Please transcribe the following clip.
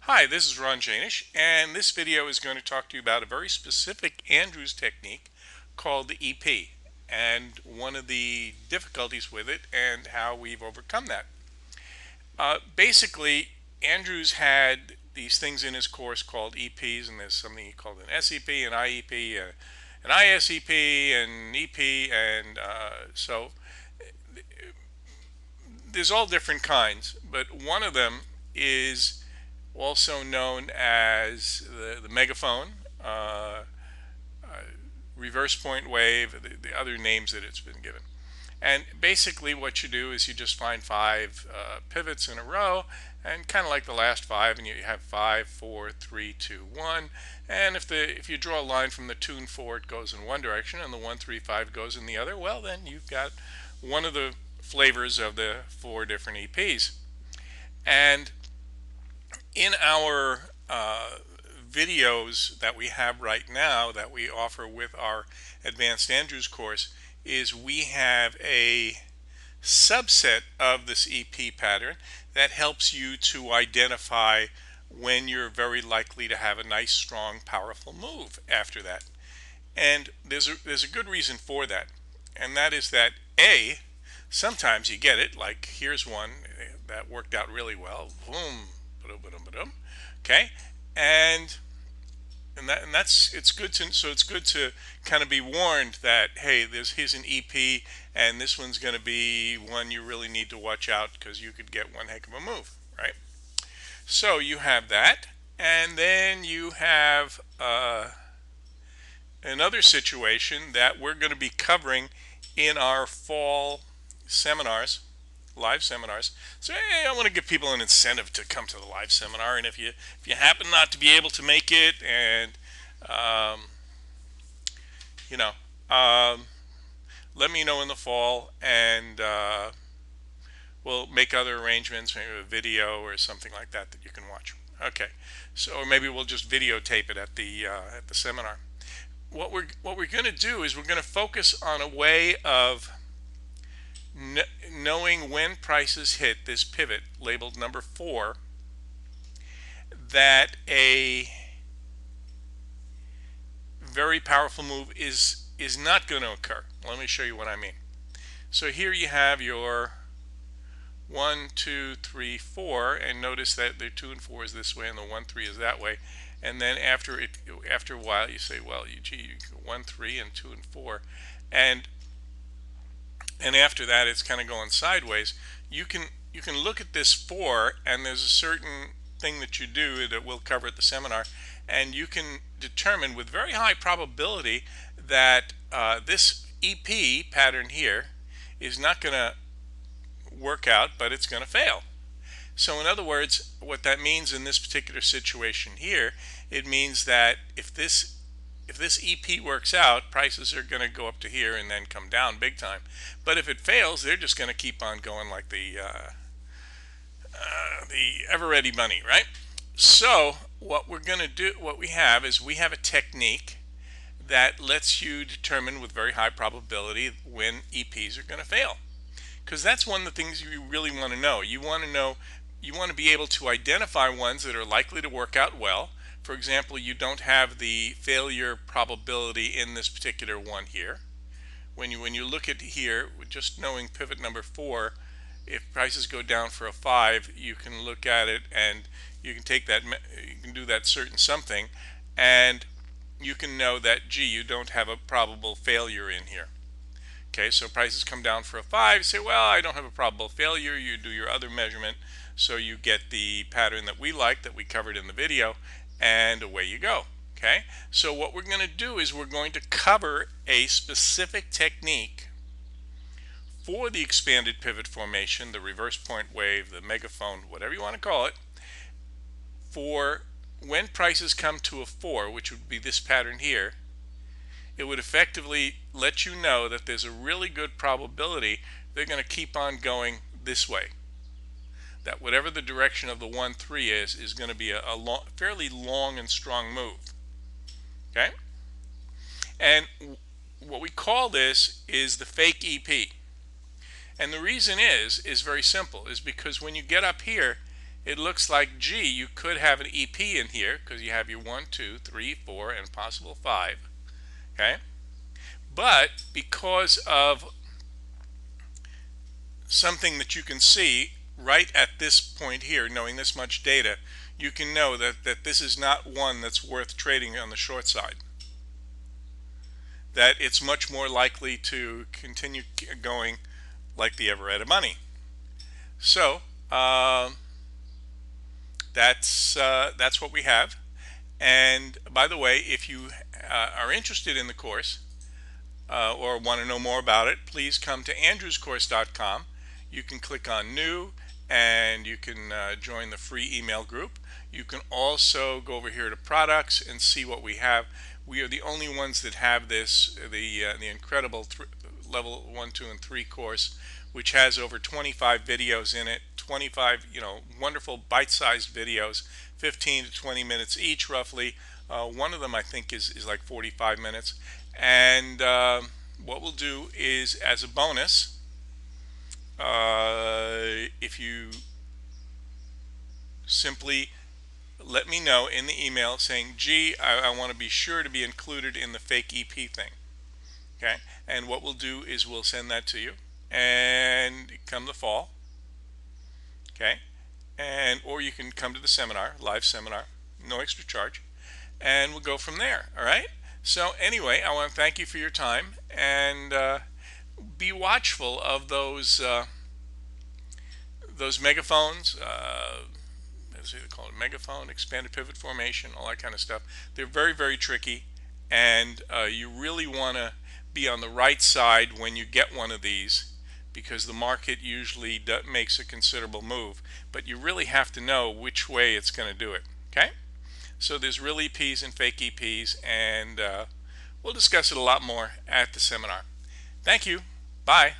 Hi, this is Ron Janish, and this video is going to talk to you about a very specific Andrews technique called the EP, and one of the difficulties with it and how we've overcome that. Basically, Andrews had these things in his course called EPs, and there's something he called an SEP, an IEP, an ISEP, an EP, and so there's all different kinds, but one of them is also known as the megaphone, uh, reverse point wave, the other names that it's been given. And basically, what you do is you just find five pivots in a row, and kind of like the last five, and you have 5, 4, 3, 2, 1. And if you draw a line from the 2 and 4, it goes in one direction, and the 1, 3, 5 goes in the other. Well, then you've got one of the flavors of the four different EPs. And in our videos that we have right now that we offer with our Advanced Andrews course is we have a subset of this EP pattern that helps you to identify when you're very likely to have a nice, strong, powerful move after that. And there's a good reason for that, and that is that A, sometimes you get it, like here's one that worked out really well. Boom, ba-dum, ba-dum, ba-dum. Okay, and that's it's good to it's good to kind of be warned that hey, here's an EP, and this one's going to be one you really need to watch out because you could get one heck of a move, right? So you have that, and then you have another situation that we're going to be covering in our fall seminars, live seminars. So hey, I want to give people an incentive to come to the live seminar, and if you happen not to be able to make it, and um, you know, um, let me know in the fall, and we'll make other arrangements, maybe a video or something like that that you can watch. Okay, so or maybe we'll just videotape it at the seminar. What we're going to do is we're going to focus on a way of knowing when prices hit this pivot labeled number 4 that a very powerful move is not going to occur. Let me show you what I mean. So here you have your 1, 2, 3, 4, and notice that the 2 and 4 is this way and the 1, 3 is that way. And then after a while you say, well, you 1, 3 and 2 and 4, and after that it's kind of going sideways. You can look at this 4, and there's a certain thing that you do that we'll cover at the seminar, and you can determine with very high probability that this EP pattern here is not going to work out, but it's going to fail. So in other words, what that means in this particular situation here, it means that if this EP works out, prices are going to go up to here and then come down big time. But if it fails, they're just going to keep on going like the ever ready bunny, right? So what we're going to do, what we have is we have a technique that lets you determine with very high probability when EPs are going to fail, because that's one of the things you really want to know. You want to be able to identify ones that are likely to work out well. For example, you don't have the failure probability in this particular one here. When you look at here, just knowing pivot number 4, if prices go down for a 5, you can look at it and you can take that, you can do that certain something, and you can know that gee, you don't have a probable failure in here. Okay, so prices come down for a 5, you say, well, I don't have a probable failure. You do your other measurement, so you get the pattern that we like, that we covered in the video, and away you go. Okay, so what we're going to do is we're going to cover a specific technique for the expanded pivot formation, the reverse point wave, the megaphone, whatever you want to call it, for when prices come to a 4, which would be this pattern here. It would effectively let you know that there's a really good probability they're going to keep on going this way. That whatever the direction of the 1, 3 is going to be a fairly long and strong move. Okay? And what we call this is the fake EP. And the reason is very simple, is because when you get up here, it looks like, gee, you could have an EP in here because you have your 1, 2, 3, 4, and possible 5. Okay? But because of something that you can see right at this point here, knowing this much data, you can know that this is not one that's worth trading on the short side. That it's much more likely to continue going like the ever out of money. So that's what we have. And by the way, if you are interested in the course or want to know more about it, please come to andrewscourse.com. You can click on new and you can join the free email group. You can also go over here to products and see what we have. We are the only ones that have this, the incredible level 1, 2, and 3 course, which has over 25 videos in it. 25, wonderful bite-sized videos, 15 to 20 minutes each, roughly. One of them, I think, is like 45 minutes. And what we'll do is, as a bonus, if you simply let me know in the email saying, gee, I want to be sure to be included in the fake EP thing. Okay, and what we'll do is we'll send that to you, and come the fall. Okay, and or you can come to the seminar, live seminar, no extra charge, and we'll go from there. All right. So anyway, I want to thank you for your time, and be watchful of those megaphones. As they call it, megaphone, expanded pivot formation, all that kind of stuff. They're very, very tricky, and you really want to be on the right side when you get one of these, because the market usually makes a considerable move, but you really have to know which way it's going to do it. Okay, so there's real EPs and fake EPs, and we'll discuss it a lot more at the seminar. Thank you. Bye.